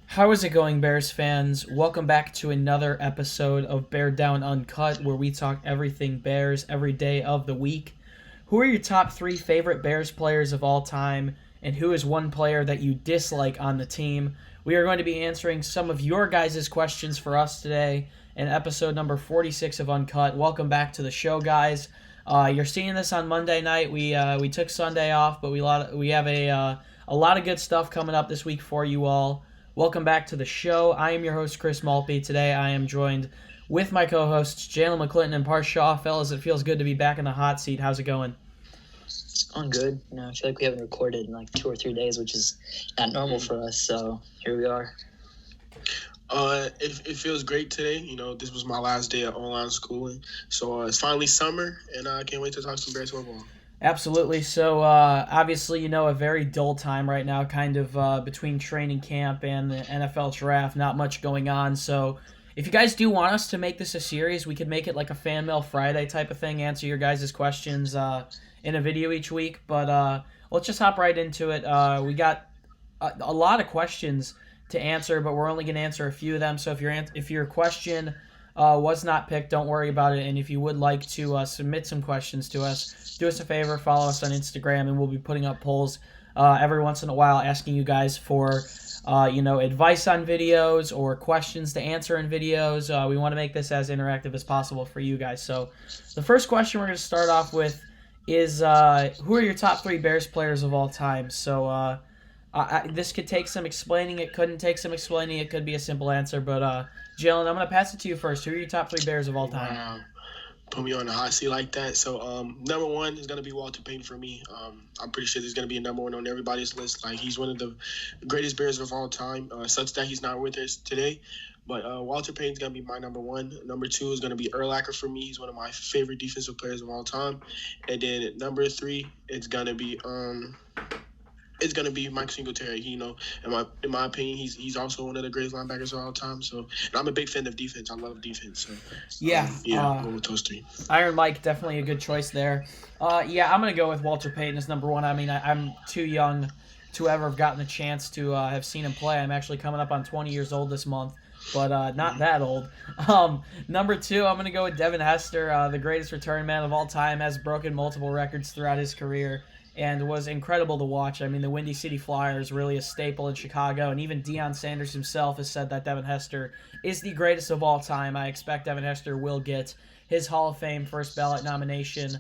How is it going, Bears fans? Welcome back to another episode of Bear Down Uncut, where we talk everything Bears every day of the week. Who are your top 3 favorite Bears players of all time, and who is one player that you dislike on the team? We are going to be answering some of your guys' questions for us today in episode number 46 of Uncut. Welcome back to the show, guys. You're seeing this on Monday night. We took Sunday off, but we have a lot of good stuff coming up this week for you all. Welcome back to the show. I am your host, Chris Maltby. Today I am joined with my co-hosts, Jaylen McClinton and Parth. Fellas, it feels good to be back in the hot seat. How's it going? It's going good. I feel like we haven't recorded in like 2 or 3 days, which is not normal for us, so here we are. It feels great today. This was my last day of online schooling, so it's finally summer, and I can't wait to talk some Bears football. Absolutely. So, obviously, a very dull time right now, kind of between training camp and the NFL draft. Not much going on. So, if you guys do want us to make this a series, we could make it like a Fan Mail Friday type of thing, answer your guys' questions in a video each week. But let's just hop right into it. We got a lot of questions to answer, but we're only going to answer a few of them. So, if your question was not picked, don't worry about it. And if you would like to submit some questions to us, do us a favor, follow us on Instagram, and we'll be putting up polls every once in a while asking you guys for, advice on videos or questions to answer in videos. We want to make this as interactive as possible for you guys. So the first question we're going to start off with is, who are your top 3 Bears players of all time? So this could take some explaining. It couldn't take some explaining. It could be a simple answer. But, Jaylen, I'm going to pass it to you first. Who are your top 3 Bears of all time? Wow. Put me on the hot seat like that. So, number 1 is going to be Walter Payton for me. I'm pretty sure he's going to be a number 1 on everybody's list. Like, he's one of the greatest Bears of all time. Such that he's not with us today. But Walter Payton's going to be my number 1. Number 2 is going to be Urlacher for me. He's one of my favorite defensive players of all time. And then number 3, it's going to be Mike Singletary. In my opinion, he's also one of the greatest linebackers of all time. So, and I'm a big fan of defense. I love defense. So, I'll go with those 3. Iron Mike, definitely a good choice there. I'm going to go with Walter Payton as number 1. I mean, I'm too young to ever have gotten a chance to have seen him play. I'm actually coming up on 20 years old this month, but not that old. Number 2, I'm going to go with Devin Hester, the greatest return man of all time, has broken multiple records throughout his career, and was incredible to watch. I mean, the Windy City Flyers really a staple in Chicago, and even Deion Sanders himself has said that Devin Hester is the greatest of all time. I expect Devin Hester will get his Hall of Fame first ballot nomination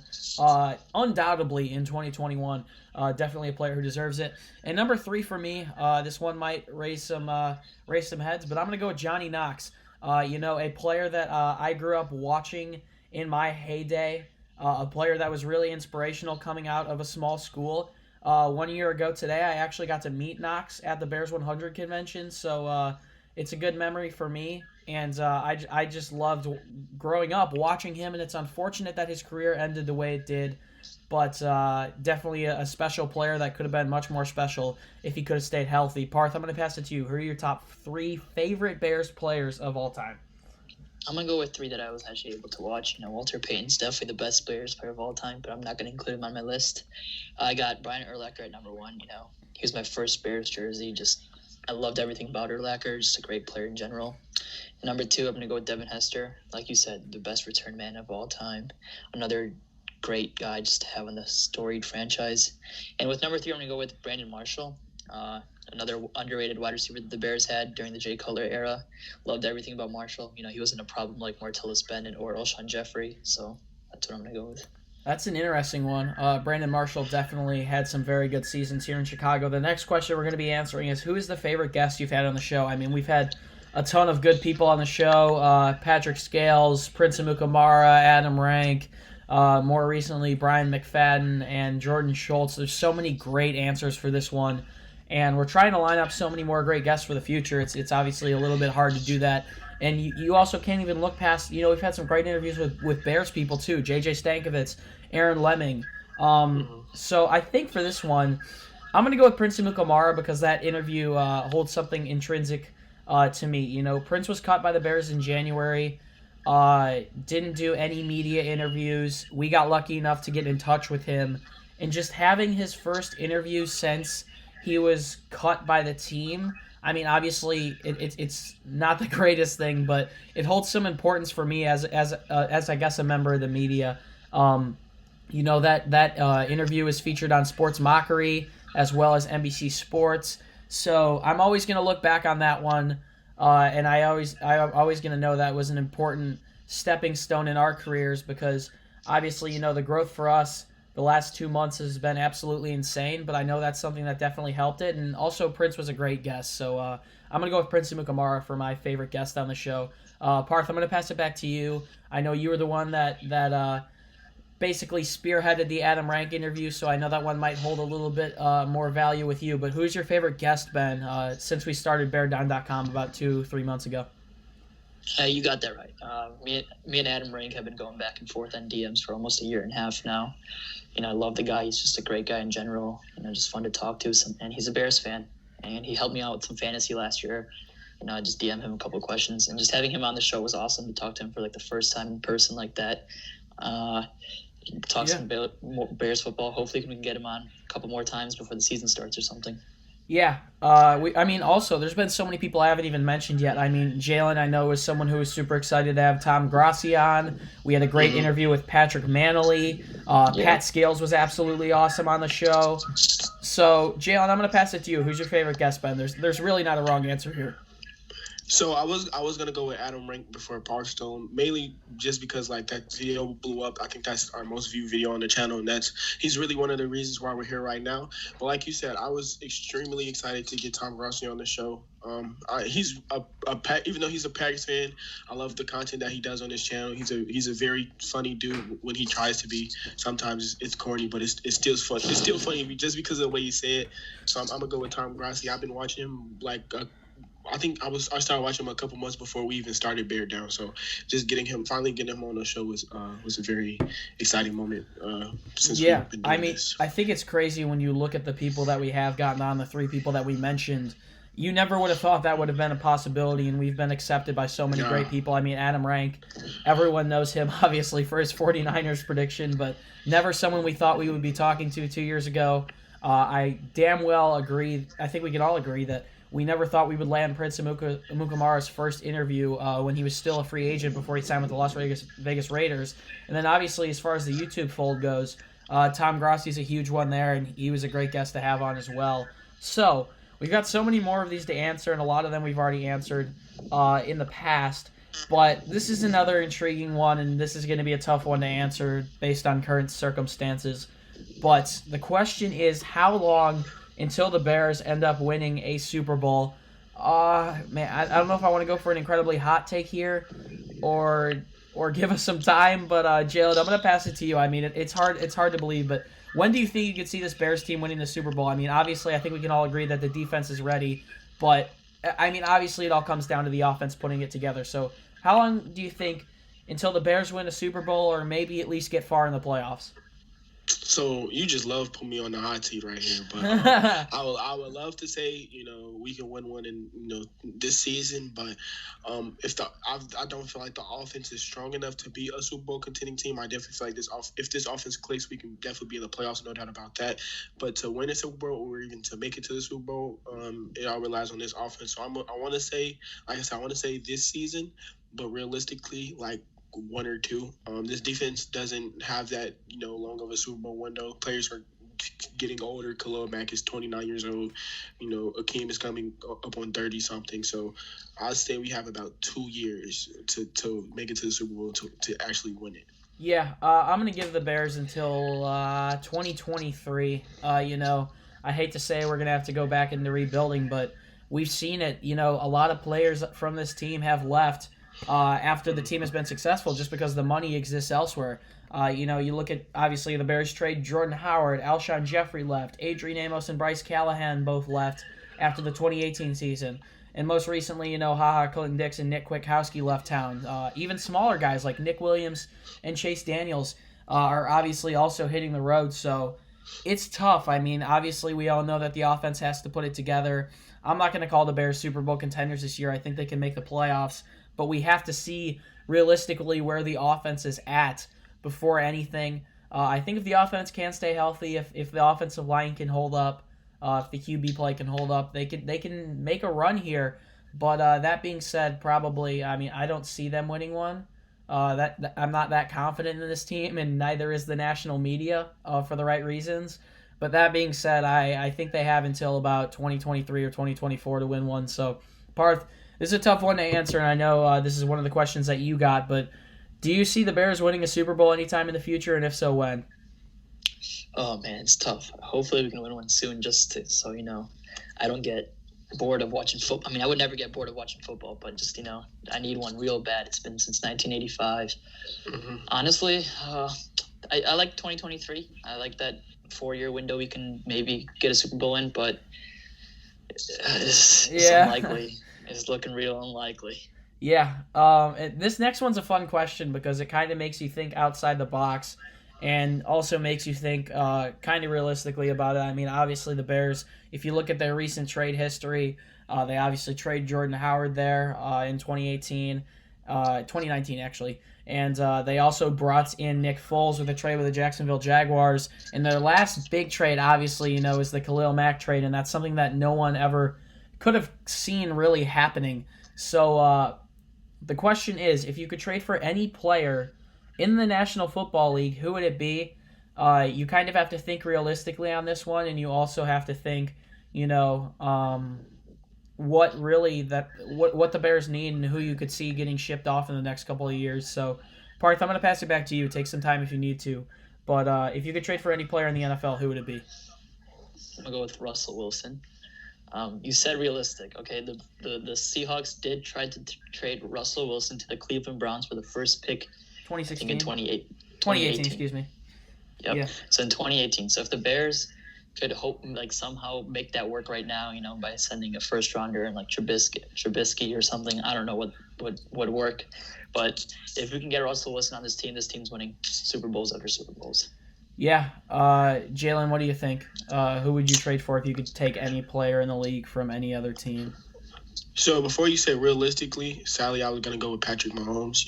undoubtedly in 2021. Definitely a player who deserves it. And number 3 for me, this one might raise some heads, but I'm going to go with Johnny Knox. A player that I grew up watching in my heyday. A player that was really inspirational coming out of a small school. 1 year ago today, I actually got to meet Knox at the Bears 100 convention, so it's a good memory for me. And I just loved growing up watching him, and it's unfortunate that his career ended the way it did, but definitely a special player that could have been much more special if he could have stayed healthy. Parth, I'm going to pass it to you. Who are your top 3 favorite Bears players of all time? I'm going to go with 3 that I was actually able to watch. Walter Payton's definitely the best Bears player of all time, but I'm not going to include him on my list. I got Brian Urlacher at number 1. He was my first Bears jersey. I loved everything about Urlacher. Just a great player in general. And number 2, I'm going to go with Devin Hester. Like you said, the best return man of all time. Another great guy just to have in the storied franchise. And with number 3, I'm going to go with Brandon Marshall. Another underrated wide receiver that the Bears had during the Jay Cutler era. Loved everything about Marshall. He wasn't a problem like Martellus Bennett or Alshon Jeffrey. So that's what I'm going to go with. That's an interesting one. Brandon Marshall definitely had some very good seasons here in Chicago. The next question we're going to be answering is, who is the favorite guest you've had on the show? I mean, we've had a ton of good people on the show. Patrick Scales, Prince Amukamara, Adam Rank, more recently Brian McFadden, and Jordan Schultz. There's so many great answers for this one. And we're trying to line up so many more great guests for the future. It's obviously a little bit hard to do that. And you also can't even look past, we've had some great interviews with Bears people too. J.J. Stankovitz, Aaron Lemming. So I think for this one, I'm going to go with Prince Amukamara because that interview holds something intrinsic to me. Prince was cut by the Bears in January. Didn't do any media interviews. We got lucky enough to get in touch with him, and just having his first interview since he was cut by the team. I mean, obviously, it's not the greatest thing, but it holds some importance for me as I guess a member of the media. That interview is featured on Sports Mockery as well as NBC Sports. So I'm always going to look back on that one, and I'm always going to know that was an important stepping stone in our careers because obviously, the growth for us the last 2 months has been absolutely insane, but I know that's something that definitely helped it. And also, Prince was a great guest, so I'm going to go with Prince Amukamara for my favorite guest on the show. Parth, I'm going to pass it back to you. I know you were the one that basically spearheaded the Adam Rank interview, so I know that one might hold a little bit more value with you. But who's your favorite guest, Ben, since we started BearDown.com about 2-3 months ago? You got that right. Me and Adam Rank have been going back and forth on DMs for almost a year and a half now. I love the guy. He's just a great guy in general. Just fun to talk to. And he's a Bears fan, and he helped me out with some fantasy last year. I just DM'd him a couple questions, and just having him on the show was awesome to talk to him for the first time in person like that. Talk some Bears football. Hopefully we can get him on a couple more times before the season starts or something. Yeah. Also, there's been so many people I haven't even mentioned yet. Jaylen, I know, is someone who was super excited to have Tom Grossi on. We had a great interview with Patrick Manley. Pat Scales was absolutely awesome on the show. So, Jaylen, I'm going to pass it to you. Who's your favorite guest, Ben? There's really not a wrong answer here. So I was gonna go with Adam Rank before Parkstone, mainly just because that video blew up. I think that's our most viewed video on the channel, and he's really one of the reasons why we're here right now. But like you said, I was extremely excited to get Tom Grossi on the show. He's even though he's a Packers fan, I love the content that he does on his channel. He's a very funny dude when he tries to be. Sometimes it's corny, but it's still fun. It's still funny just because of the way he said it. So I'm gonna go with Tom Grossi. I've been watching him I think I started watching him a couple months before we even started Bear Down. So just finally getting him on the show was a very exciting moment. Since we've been doing this. I think it's crazy when you look at the people that we have gotten on, the 3 people that we mentioned. You never would have thought that would have been a possibility, and we've been accepted by so many great people. Adam Rank, everyone knows him obviously for his 49ers prediction, but never someone we thought we would be talking to 2 years ago. I damn well agree. I think we can all agree that we never thought we would land Prince Amukamara's first interview when he was still a free agent before he signed with the Las Vegas Raiders. And then obviously, as far as the YouTube fold goes, Tom Grossi's a huge one there, and he was a great guest to have on as well. So we've got so many more of these to answer, and a lot of them we've already answered in the past. But this is another intriguing one, and this is going to be a tough one to answer based on current circumstances. But the question is, how long until the Bears end up winning a Super Bowl? I don't know if I want to go for an incredibly hot take here or give us some time, but Jaylen, I'm going to pass it to you. It's hard to believe, but when do you think you could see this Bears team winning the Super Bowl? Obviously, I think we can all agree that the defense is ready, but obviously it all comes down to the offense putting it together. So how long do you think until the Bears win a Super Bowl or maybe at least get far in the playoffs? So you just love putting me on the hot seat right here, but I would love to say we can win one in this season, but I don't feel like the offense is strong enough to be a Super Bowl contending team. I definitely feel like if this offense clicks, we can definitely be in the playoffs, no doubt about that. But to win a Super Bowl or even to make it to the Super Bowl, it all relies on this offense. So I want to say, like I said, I want to say this season, but realistically, 1 or 2. This defense doesn't have that long of a Super Bowl window. Players are getting older. Khalil Mack is 29 years old. Akeem is coming up on 30 something. So I'd say we have about 2 years to make it to the Super Bowl to actually win it. Yeah, I'm gonna give the Bears until 2023. I hate to say we're gonna have to go back into rebuilding, but we've seen it. A lot of players from this team have left after the team has been successful just because the money exists elsewhere. You look at, obviously, the Bears trade Jordan Howard, Alshon Jeffrey left, Adrian Amos and Bryce Callahan both left after the 2018 season. And most recently, HaHa Clinton-Dix and Nick Kwiatkowski left town. Even smaller guys like Nick Williams and Chase Daniels are obviously also hitting the road. So it's tough. Obviously, we all know that the offense has to put it together. I'm not going to call the Bears Super Bowl contenders this year. I think they can make the playoffs. But we have to see realistically where the offense is at before anything. I think if the offense can stay healthy, if the offensive line can hold up, if the QB play can hold up, they can make a run here. But that being said, probably, I mean, I don't see them winning one. I'm not that confident in this team, and neither is the national media for the right reasons. But that being said, I think they have until about 2023 or 2024 to win one. So, Parth, this is a tough one to answer, and I know this is one of the questions that you got, but do you see the Bears winning a Super Bowl anytime in the future, and if so, when? Oh man, it's tough. Hopefully we can win one soon, so I don't get bored of watching football. I mean, I would never get bored of watching football, but just I need one real bad. It's been since 1985. Mm-hmm. Honestly, I like 2023. I like that 4-year window we can maybe get a Super Bowl in, but it's unlikely. It's looking real unlikely. Yeah. This next one's a fun question because it kind of makes you think outside the box and also makes you think kind of realistically about it. I mean, obviously the Bears, if you look at their recent trade history, they obviously traded Jordan Howard there in 2019 actually, and they also brought in Nick Foles with a trade with the Jacksonville Jaguars. And their last big trade, obviously, is the Khalil Mack trade, and that's something that no one ever could have seen really happening. So the question is, if you could trade for any player in the National Football League, who would it be? You kind of have to think realistically on this one, and you also have to think, what the Bears need and who you could see getting shipped off in the next couple of years. So, Parth, I'm going to pass it back to you. Take some time if you need to. But if you could trade for any player in the NFL, who would it be? I'm going to go with Russell Wilson. You said realistic. Okay, the Seahawks did try to trade Russell Wilson to the Cleveland Browns for the first pick, 2016? I think in 2018, excuse me. Yep. Yeah. So in 2018. So if the Bears could somehow make that work right now, by sending a first rounder and Trubisky or something, I don't know what would work. But if we can get Russell Wilson on this team's winning Super Bowls after Super Bowls. Yeah. Jaylen, what do you think? Who would you trade for if you could take any player in the league from any other team? So before you say realistically, sadly, I was going to go with Patrick Mahomes.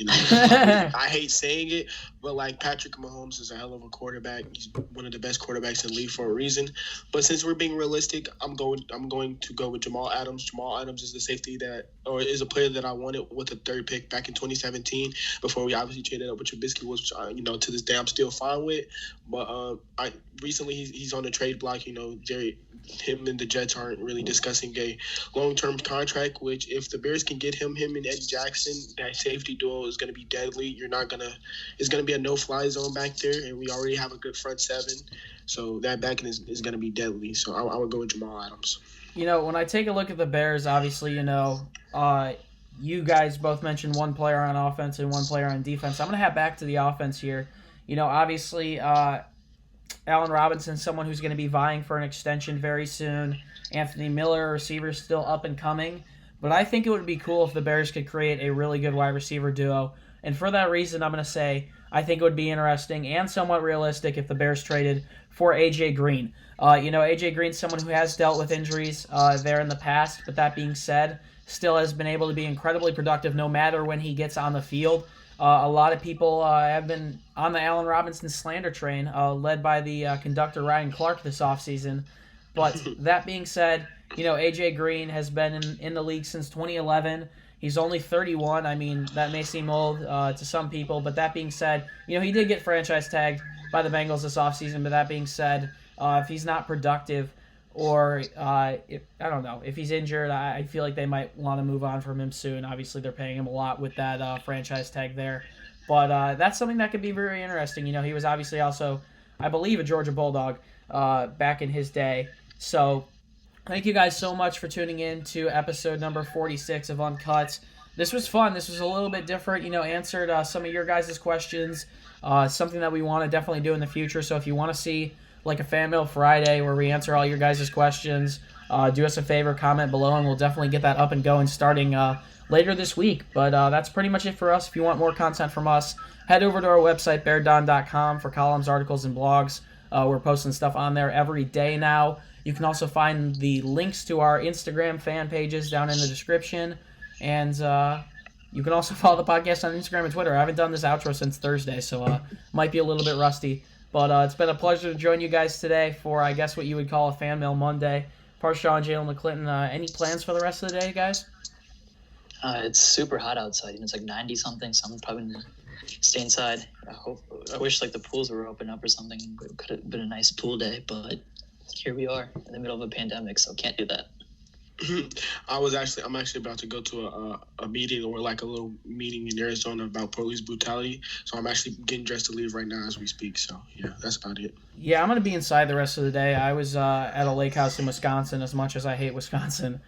I hate saying it, but Patrick Mahomes is a hell of a quarterback. He's one of the best quarterbacks in the league for a reason. But since we're being realistic, I'm going to go with Jamal Adams. Jamal Adams is the safety is a player that I wanted with the third pick back in 2017 before we obviously traded up with Trubisky, which to this day I'm still fine with. But recently he's on the trade block. Him and the Jets aren't really discussing a long-term contract, which if the Bears can get him and Eddie Jackson, that safety duo is going to be deadly. It's going to be a no-fly zone back there, and we already have a good front seven. So that back end is going to be deadly. So I would go with Jamal Adams. When I take a look at the Bears, obviously, you guys both mentioned one player on offense and one player on defense. I'm going to head back to the offense here. Obviously, Allen Robinson, someone who's going to be vying for an extension very soon. Anthony Miller, receiver, still up and coming. But I think it would be cool if the Bears could create a really good wide receiver duo. And for that reason, I'm going to say I think it would be interesting and somewhat realistic if the Bears traded for A.J. Green. A.J. Green's someone who has dealt with injuries there in the past. But that being said, still has been able to be incredibly productive no matter when he gets on the field. A lot of people have been on the Allen Robinson slander train, led by the conductor Ryan Clark this offseason. But that being said, A.J. Green has been in the league since 2011. He's only 31. I mean, that may seem old to some people. But that being said, he did get franchise tagged by the Bengals this offseason. But that being said, if he's not productive or, I don't know, if he's injured, I feel like they might want to move on from him soon. Obviously, they're paying him a lot with that franchise tag there. But that's something that could be very interesting. He was obviously also, I believe, a Georgia Bulldog back in his day. So thank you guys so much for tuning in to episode number 46 of Uncut. This was fun. This was a little bit different. Answered some of your guys' questions. Something that we want to definitely do in the future. So if you want to see a Fan Mail Friday where we answer all your guys' questions, do us a favor, comment below, and we'll definitely get that up and going starting later this week. But that's pretty much it for us. If you want more content from us, head over to our website, beardon.com, for columns, articles, and blogs. We're posting stuff on there every day now. You can also find the links to our Instagram fan pages down in the description. And You can also follow the podcast on Instagram and Twitter. I haven't done this outro since Thursday, so might be a little bit rusty. But it's been a pleasure to join you guys today for, I guess, what you would call a Fan Mail Monday. Parth, Sean, Jaylen, McClinton, any plans for the rest of the day, guys? It's super hot outside. It's like 90 something, so I'm probably gonna stay inside. I wish like the pools were open up or something. It could have been a nice pool day, but here we are in the middle of a pandemic, so can't do that. I'm actually about to go to a meeting, or like a little meeting in Arizona about police brutality. So I'm actually getting dressed to leave right now as we speak. So yeah, that's about it. Yeah, I'm going to be inside the rest of the day. I was at a lake house in Wisconsin, as much as I hate Wisconsin,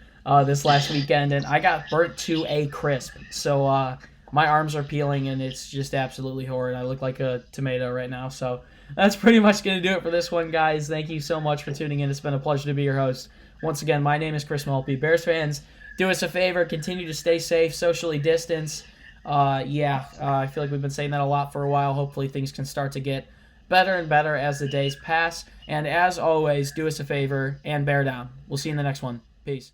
this last weekend, and I got burnt to a crisp. So my arms are peeling, and it's just absolutely horrid. I look like a tomato right now. So that's pretty much going to do it for this one, guys. Thank you so much for tuning in. It's been a pleasure to be your host. Once again, my name is Chris Maltby. Bears fans, do us a favor. Continue to stay safe, socially distance. I feel like we've been saying that a lot for a while. Hopefully things can start to get better and better as the days pass. And as always, do us a favor and bear down. We'll see you in the next one. Peace.